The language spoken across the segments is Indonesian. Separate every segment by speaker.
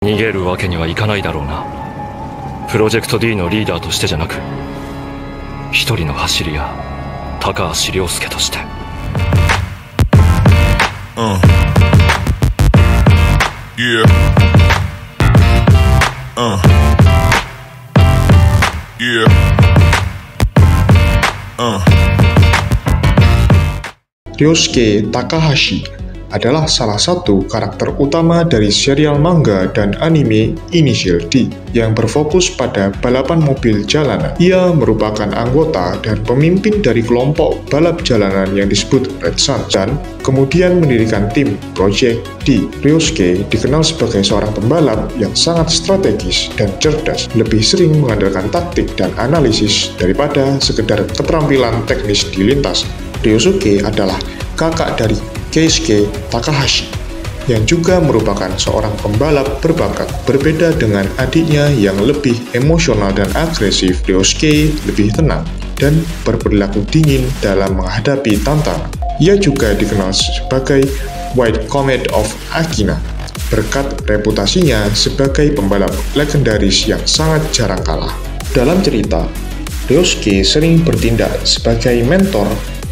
Speaker 1: 逃げるわけにはいかないだろうな。プロジェクト D のリーダーとしてじゃなく、一人の走り屋高橋涼介として。
Speaker 2: Yeah. Yeah.
Speaker 3: Ryosuke Takahashi adalah salah satu karakter utama dari serial manga dan anime Initial D yang berfokus pada balapan mobil jalanan. Ia merupakan anggota dan pemimpin dari kelompok balap jalanan yang disebut Red Suns dan kemudian mendirikan tim Project D. Ryosuke dikenal sebagai seorang pembalap yang sangat strategis dan cerdas, lebih sering mengandalkan taktik dan analisis daripada sekedar keterampilan teknis di lintasan. Ryosuke adalah kakak dari Keisuke Takahashi, yang juga merupakan seorang pembalap berbakat. Berbeda dengan adiknya yang lebih emosional dan agresif, Ryosuke lebih tenang dan berperilaku dingin dalam menghadapi tantangan. Ia juga dikenal sebagai White Comet of Akina, berkat reputasinya sebagai pembalap legendaris yang sangat jarang kalah. Dalam cerita, Ryosuke sering bertindak sebagai mentor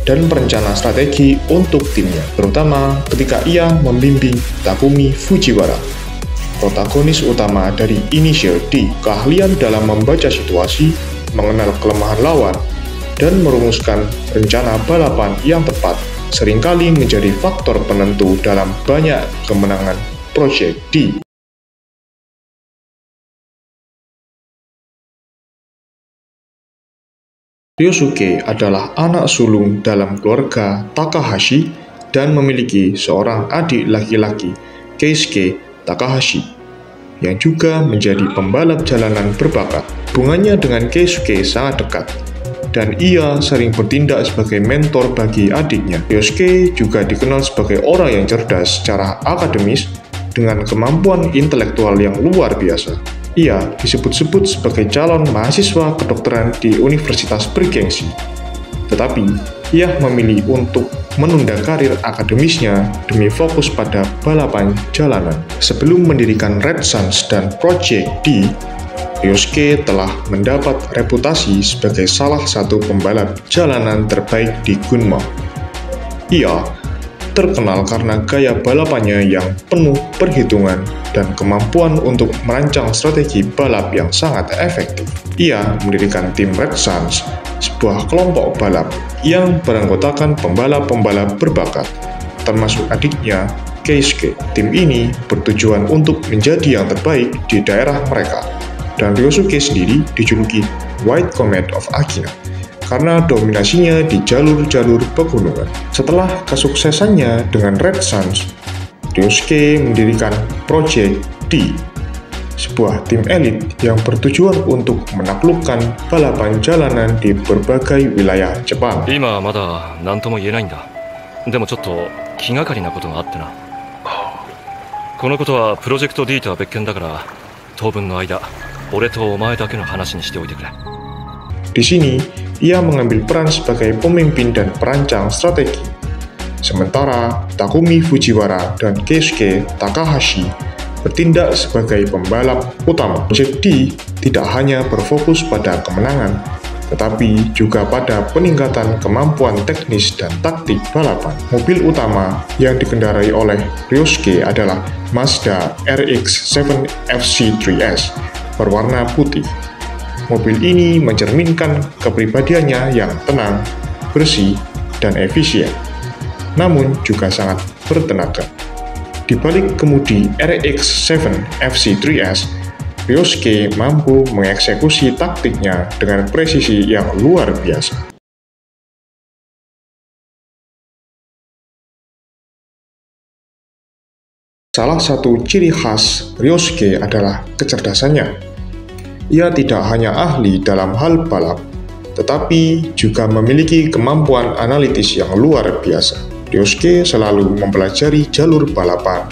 Speaker 3: dan perencana strategi untuk timnya, terutama ketika ia membimbing Takumi Fujiwara, protagonis utama dari Initial D. Keahlian dalam membaca situasi, mengenal kelemahan lawan, dan merumuskan rencana balapan yang tepat seringkali menjadi faktor penentu dalam banyak kemenangan Project D. Ryosuke adalah anak sulung dalam keluarga Takahashi dan memiliki seorang adik laki-laki, Keisuke Takahashi, yang juga menjadi pembalap jalanan berbakat. Hubungannya dengan Keisuke sangat dekat, dan ia sering bertindak sebagai mentor bagi adiknya. Ryosuke juga dikenal sebagai orang yang cerdas secara akademis dengan kemampuan intelektual yang luar biasa. Ia disebut-sebut sebagai calon mahasiswa kedokteran di universitas bergengsi. Tetapi, ia memilih untuk menunda karir akademisnya demi fokus pada balapan jalanan. Sebelum mendirikan Red Suns dan Project D, Ryosuke telah mendapat reputasi sebagai salah satu pembalap jalanan terbaik di Gunma. Ia terkenal karena gaya balapannya yang penuh perhitungan dan kemampuan untuk merancang strategi balap yang sangat efektif. Ia mendirikan tim Red Suns, sebuah kelompok balap yang beranggotakan pembalap-pembalap berbakat, termasuk adiknya, Keisuke. Tim ini bertujuan untuk menjadi yang terbaik di daerah mereka, dan Ryosuke sendiri dijuluki White Comet of Akina karena dominasinya di jalur-jalur pegunungan. Setelah kesuksesannya dengan Red Suns, Ryosuke mendirikan Project D, sebuah tim elit yang bertujuan untuk menaklukkan balapan jalanan di berbagai wilayah Jepang.
Speaker 1: 今はまだ何とも言えないんだ。でもちょっと気がかりなことがあってな。このことはプロジェクト D とは別件だから、当分の間、俺とお前だけの話にしておいてくれ。
Speaker 3: Di sini, ia mengambil peran sebagai pemimpin dan perancang strategi. Sementara Takumi Fujiwara dan Keisuke Takahashi bertindak sebagai pembalap utama. Project D tidak hanya berfokus pada kemenangan, tetapi juga pada peningkatan kemampuan teknis dan taktik balapan. Mobil utama yang dikendarai oleh Ryosuke adalah Mazda RX-7 FC3S berwarna putih. Mobil ini mencerminkan kepribadiannya yang tenang, bersih, dan efisien, namun juga sangat bertenaga. Di balik kemudi RX-7 FC3S, Ryosuke mampu mengeksekusi taktiknya dengan presisi yang luar biasa. Salah satu ciri khas Ryosuke adalah kecerdasannya. Ia tidak hanya ahli dalam hal balap, tetapi juga memiliki kemampuan analitis yang luar biasa. Ryosuke selalu mempelajari jalur balapan,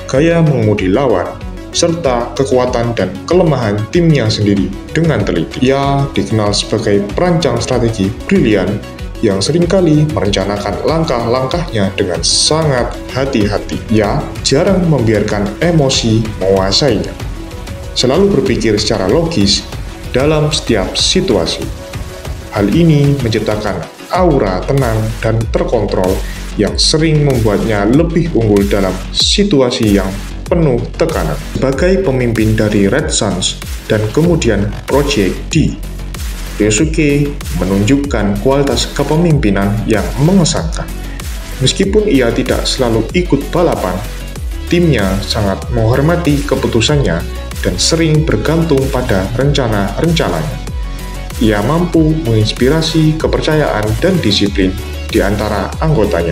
Speaker 3: gaya mengemudi lawan, serta kekuatan dan kelemahan timnya sendiri dengan teliti. Ia dikenal sebagai perancang strategi brilian yang seringkali merencanakan langkah-langkahnya dengan sangat hati-hati. Ia jarang membiarkan emosi menguasainya. selalu berpikir secara logis dalam setiap situasi. Hal ini menciptakan aura tenang dan terkontrol yang sering membuatnya lebih unggul dalam situasi yang penuh tekanan. Sebagai pemimpin dari Red Suns dan kemudian Project D, Ryosuke menunjukkan kualitas kepemimpinan yang mengesankan. Meskipun ia tidak selalu ikut balapan, timnya sangat menghormati keputusannya dan sering bergantung pada rencana-rencananya. Ia mampu menginspirasi kepercayaan dan disiplin di antara anggotanya,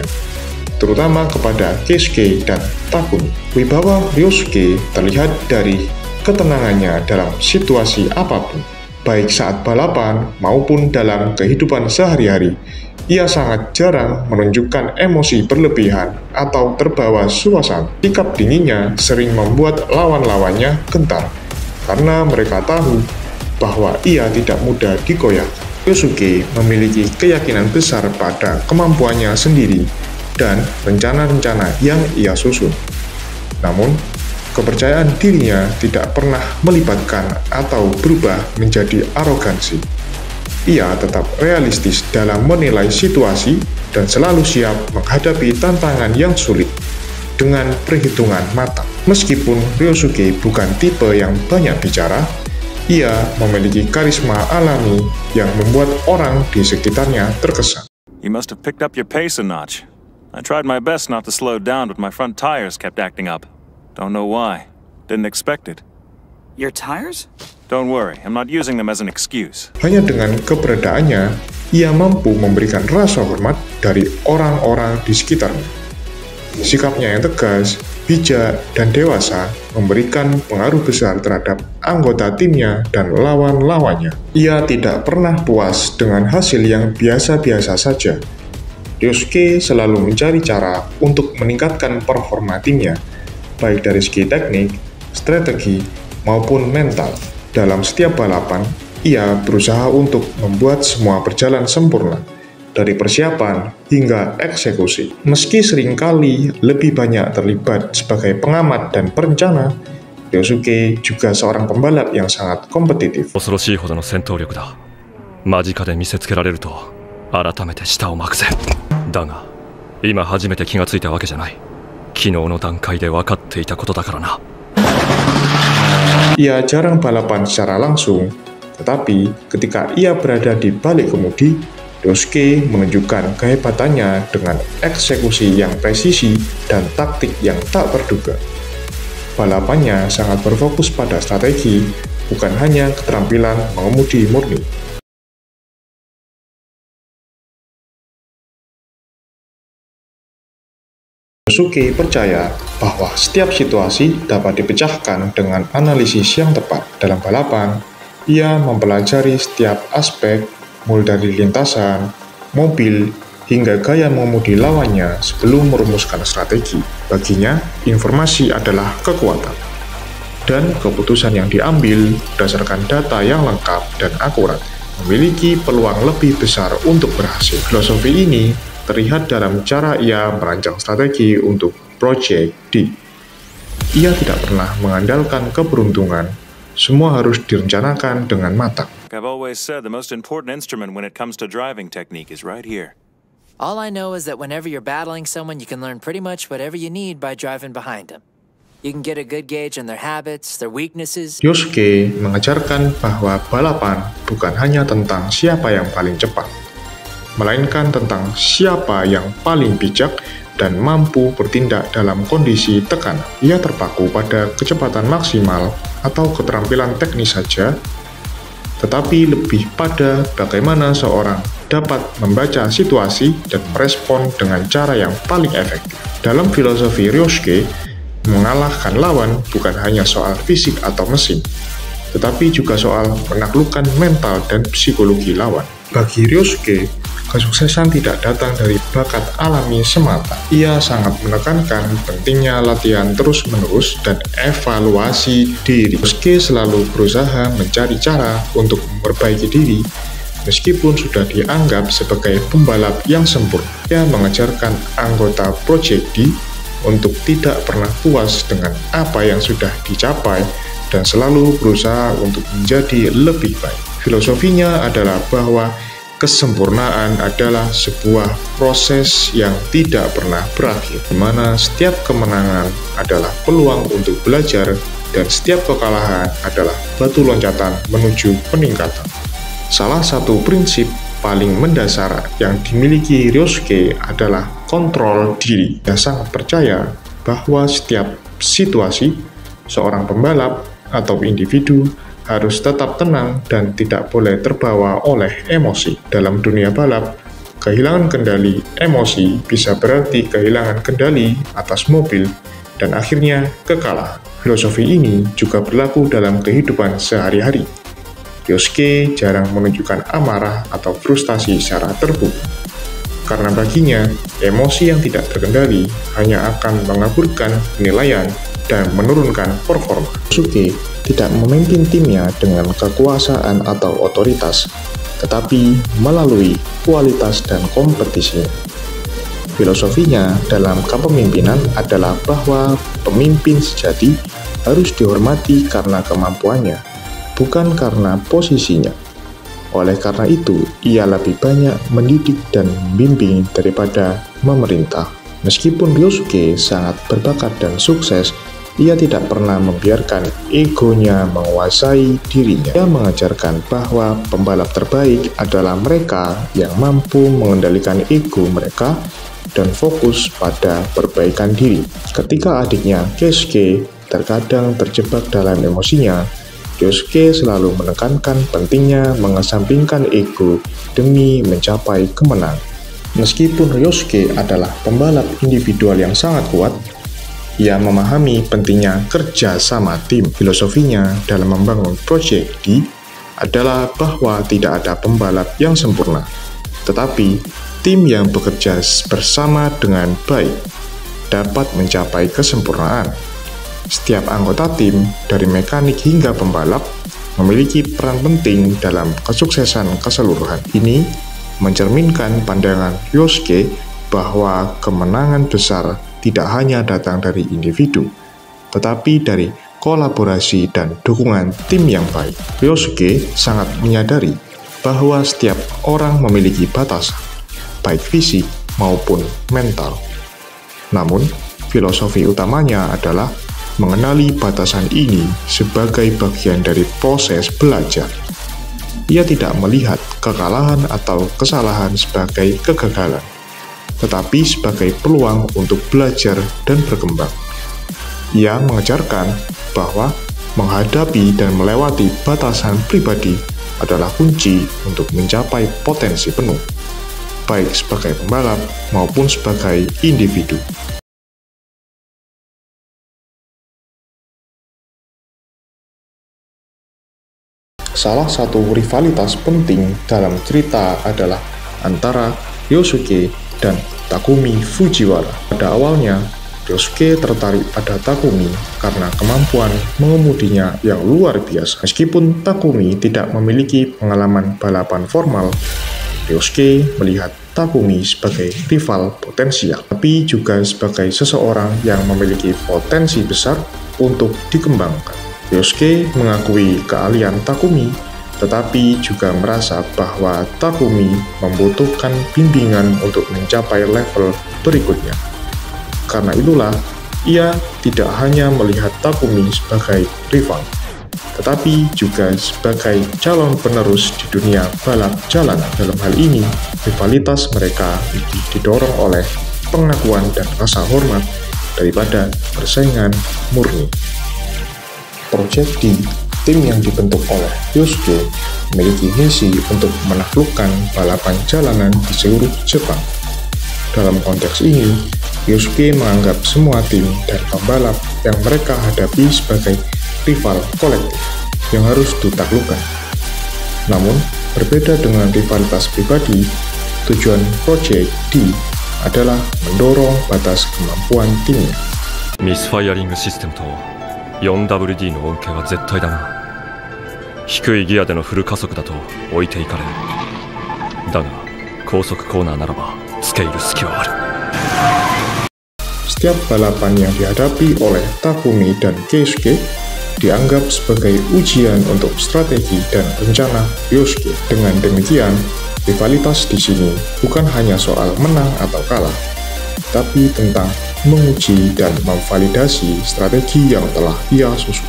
Speaker 3: terutama kepada Keisuke dan Takumi. Wibawa Ryosuke terlihat dari ketenangannya dalam situasi apapun, baik saat balapan maupun dalam kehidupan sehari-hari. Ia sangat jarang menunjukkan emosi berlebihan atau terbawa suasana. Sikap dinginnya sering membuat lawan-lawannya gentar, karena mereka tahu bahwa ia tidak mudah digoyahkan. Ryosuke memiliki keyakinan besar pada kemampuannya sendiri dan rencana-rencana yang ia susun. Namun, kepercayaan dirinya tidak pernah melibatkan atau berubah menjadi arogansi. Ia tetap realistis dalam menilai situasi dan selalu siap menghadapi tantangan yang sulit dengan perhitungan matang. Meskipun Ryosuke bukan tipe yang banyak bicara, ia memiliki karisma alami yang membuat orang di sekitarnya terkesan.
Speaker 4: You must have picked up your pace a notch. I tried my best not to slow down, but my front tires kept acting up. Don't know why. Didn't expect it.
Speaker 5: Your tires?
Speaker 4: Don't worry, I'm not using them as an excuse.
Speaker 3: Hanya dengan keberadaannya, ia mampu memberikan rasa hormat dari orang-orang di sekitarnya. Sikapnya yang tegas, bijak, dan dewasa memberikan pengaruh besar terhadap anggota timnya dan lawan-lawannya. Ia tidak pernah puas dengan hasil yang biasa-biasa saja. Ryosuke selalu mencari cara untuk meningkatkan performa timnya, baik dari segi teknik, strategi, maupun mental. Dalam setiap balapan, ia berusaha untuk membuat semua berjalan sempurna, dari persiapan hingga eksekusi. Meski seringkali lebih banyak terlibat sebagai pengamat dan perencana, Ryosuke juga seorang pembalap yang sangat kompetitif.
Speaker 1: 恐ろしいほどの戦闘力だ。間近で見せつけられると改めて舌を巻くぜ。だが今初めて気がついたわけじゃない。昨日の段階で分かっていたことだからな。
Speaker 3: Ia jarang balapan secara langsung, tetapi ketika ia berada di balik kemudi, Ryosuke menunjukkan kehebatannya dengan eksekusi yang presisi dan taktik yang tak terduga. Balapannya sangat berfokus pada strategi, bukan hanya keterampilan mengemudi murni. Ryosuke percaya bahwa setiap situasi dapat dipecahkan dengan analisis yang tepat. Dalam balapan, ia mempelajari setiap aspek, mulai dari lintasan, mobil, hingga gaya mengemudi lawannya sebelum merumuskan strategi. Baginya, informasi adalah kekuatan, dan keputusan yang diambil berdasarkan data yang lengkap dan akurat memiliki peluang lebih besar untuk berhasil. Filosofi ini terlihat dalam cara ia merancang strategi untuk Project D. Ia tidak pernah mengandalkan keberuntungan, semua harus direncanakan dengan matang.
Speaker 4: I've always said the most important instrument when it comes to driving technique is right here.
Speaker 5: All I know is that whenever you're battling someone, you can learn pretty much whatever you need by driving behind them. You can get a good gauge on their habits, their weaknesses.
Speaker 3: Ryosuke mengajarkan bahwa balapan bukan hanya tentang siapa yang paling cepat, melainkan tentang siapa yang paling bijak dan mampu bertindak dalam kondisi tekanan. Ia terpaku pada kecepatan maksimal atau keterampilan teknis saja, tetapi lebih pada bagaimana seorang dapat membaca situasi dan merespon dengan cara yang paling efektif. Dalam filosofi Ryosuke, mengalahkan lawan bukan hanya soal fisik atau mesin, tetapi juga soal menaklukkan mental dan psikologi lawan. Bagi Ryosuke, kesuksesan tidak datang dari bakat alami semata. Ia sangat menekankan pentingnya latihan terus-menerus dan evaluasi diri. Ryosuke selalu berusaha mencari cara untuk memperbaiki diri, meskipun sudah dianggap sebagai pembalap yang sempurna. Ia mengajarkan anggota Project D untuk tidak pernah puas dengan apa yang sudah dicapai dan selalu berusaha untuk menjadi lebih baik. Filosofinya adalah bahwa kesempurnaan adalah sebuah proses yang tidak pernah berakhir, di mana setiap kemenangan adalah peluang untuk belajar dan setiap kekalahan adalah batu loncatan menuju peningkatan. Salah satu prinsip paling mendasar yang dimiliki Ryosuke adalah kontrol diri. Dia sangat percaya bahwa setiap situasi, seorang pembalap atau individu harus tetap tenang dan tidak boleh terbawa oleh emosi. Dalam dunia balap, kehilangan kendali emosi bisa berarti kehilangan kendali atas mobil dan akhirnya kekalahan. Filosofi ini juga berlaku dalam kehidupan sehari-hari. Ryosuke jarang menunjukkan amarah atau frustasi secara terbuka, karena baginya emosi yang tidak terkendali hanya akan mengaburkan penilaian dan menurunkan performa. Ryosuke tidak memimpin timnya dengan kekuasaan atau otoritas, tetapi melalui kualitas dan kompetisi. Filosofinya dalam kepemimpinan adalah bahwa pemimpin sejati harus dihormati karena kemampuannya, bukan karena posisinya. Oleh karena itu, ia lebih banyak mendidik dan membimbing daripada memerintah. Meskipun Ryosuke sangat berbakat dan sukses, ia tidak pernah membiarkan egonya menguasai dirinya. Ia mengajarkan bahwa pembalap terbaik adalah mereka yang mampu mengendalikan ego mereka dan fokus pada perbaikan diri. Ketika adiknya, Keisuke, terkadang terjebak dalam emosinya, Ryosuke selalu menekankan pentingnya mengesampingkan ego demi mencapai kemenangan. Meskipun Ryosuke adalah pembalap individual yang sangat kuat, ia memahami pentingnya kerja sama tim. Filosofinya dalam membangun Project D adalah bahwa tidak ada pembalap yang sempurna, tetapi tim yang bekerja bersama dengan baik dapat mencapai kesempurnaan. Setiap anggota tim, dari mekanik hingga pembalap, memiliki peran penting dalam kesuksesan keseluruhan. Ini mencerminkan pandangan Ryosuke bahwa kemenangan besar tidak hanya datang dari individu, tetapi dari kolaborasi dan dukungan tim yang baik. Ryosuke sangat menyadari bahwa setiap orang memiliki batasan, baik fisik maupun mental. Namun, filosofi utamanya adalah mengenali batasan ini sebagai bagian dari proses belajar. Ia tidak melihat kekalahan atau kesalahan sebagai kegagalan, tetapi sebagai peluang untuk belajar dan berkembang. Ia mengajarkan bahwa menghadapi dan melewati batasan pribadi adalah kunci untuk mencapai potensi penuh, baik sebagai pembalap maupun sebagai individu. Salah satu rivalitas penting dalam cerita adalah antara Ryosuke dan Takumi Fujiwara. Pada awalnya, Ryosuke tertarik pada Takumi karena kemampuan mengemudinya yang luar biasa. Meskipun Takumi tidak memiliki pengalaman balapan formal, Ryosuke melihat Takumi sebagai rival potensial, tapi juga sebagai seseorang yang memiliki potensi besar untuk dikembangkan. Ryosuke mengakui keahlian Takumi, tetapi juga merasa bahwa Takumi membutuhkan bimbingan untuk mencapai level berikutnya. Karena itulah, ia tidak hanya melihat Takumi sebagai rival, tetapi juga sebagai calon penerus di dunia balap jalanan. Dalam hal ini, rivalitas mereka lebih didorong oleh pengakuan dan rasa hormat daripada persaingan murni. Project D, tim yang dibentuk oleh Ryosuke, memiliki misi untuk menaklukkan balapan jalanan di seluruh Jepang. Dalam konteks ini, Ryosuke menganggap semua tim dan pembalap yang mereka hadapi sebagai rival kolektif yang harus ditaklukkan. Namun, berbeda dengan rivalitas pribadi, tujuan Project D adalah mendorong batas kemampuan timnya.
Speaker 1: ミスファイアリングシステムと 4WD の恩恵は絶対だな。低いギアでのフル加速だと置いていかれる。だが高速コーナーならば付け入る隙はある。
Speaker 3: Setiap balapan yang dihadapi oleh Takumi dan Keisuke dianggap sebagai ujian untuk strategi dan rencana Ryosuke. Dengan demikian, rivalitas di sini bukan hanya soal menang atau kalah, tapi tentang menguji dan memvalidasi strategi yang telah ia susun.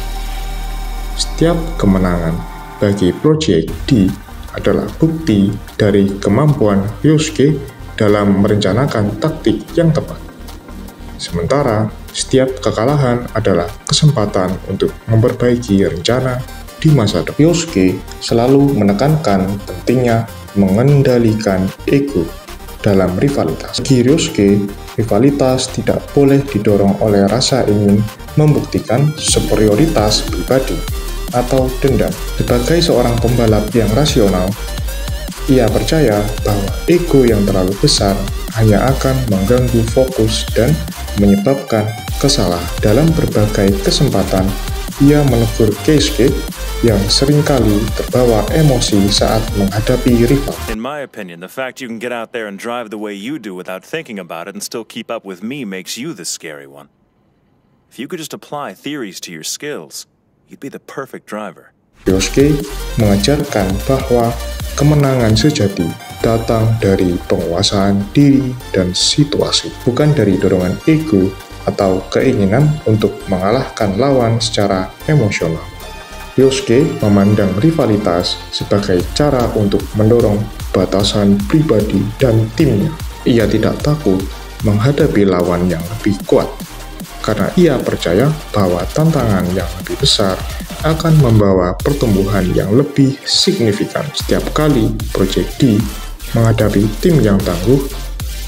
Speaker 3: Setiap kemenangan bagi Project D adalah bukti dari kemampuan Ryosuke dalam merencanakan taktik yang tepat. Sementara, setiap kekalahan adalah kesempatan untuk memperbaiki rencana di masa depan. Ryosuke selalu menekankan pentingnya mengendalikan ego dalam rivalitas. Bagi Ryosuke, rivalitas tidak boleh didorong oleh rasa ingin membuktikan superioritas pribadi atau dendam. Sebagai seorang pembalap yang rasional, ia percaya bahwa ego yang terlalu besar hanya akan mengganggu fokus dan menyebabkan kesalahan. Dalam berbagai kesempatan, ia menegur Keisuke yang seringkali terbawa emosi saat menghadapi rival.
Speaker 4: In my opinion, the fact you can get out there and drive the way you do without thinking about it and still keep up with me makes you the scary one. If you could just apply theories to your skills, you'd be the perfect driver.
Speaker 3: Ryosuke mengajarkan bahwa kemenangan sejati datang dari penguasaan diri dan situasi, bukan dari dorongan ego atau keinginan untuk mengalahkan lawan secara emosional. Ryosuke memandang rivalitas sebagai cara untuk mendorong batasan pribadi dan timnya. Ia tidak takut menghadapi lawan yang lebih kuat, karena ia percaya bahwa tantangan yang lebih besar akan membawa pertumbuhan yang lebih signifikan. Setiap kali Project D menghadapi tim yang tangguh,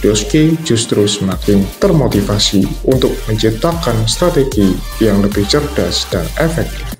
Speaker 3: Ryosuke justru semakin termotivasi untuk menciptakan strategi yang lebih cerdas dan efektif.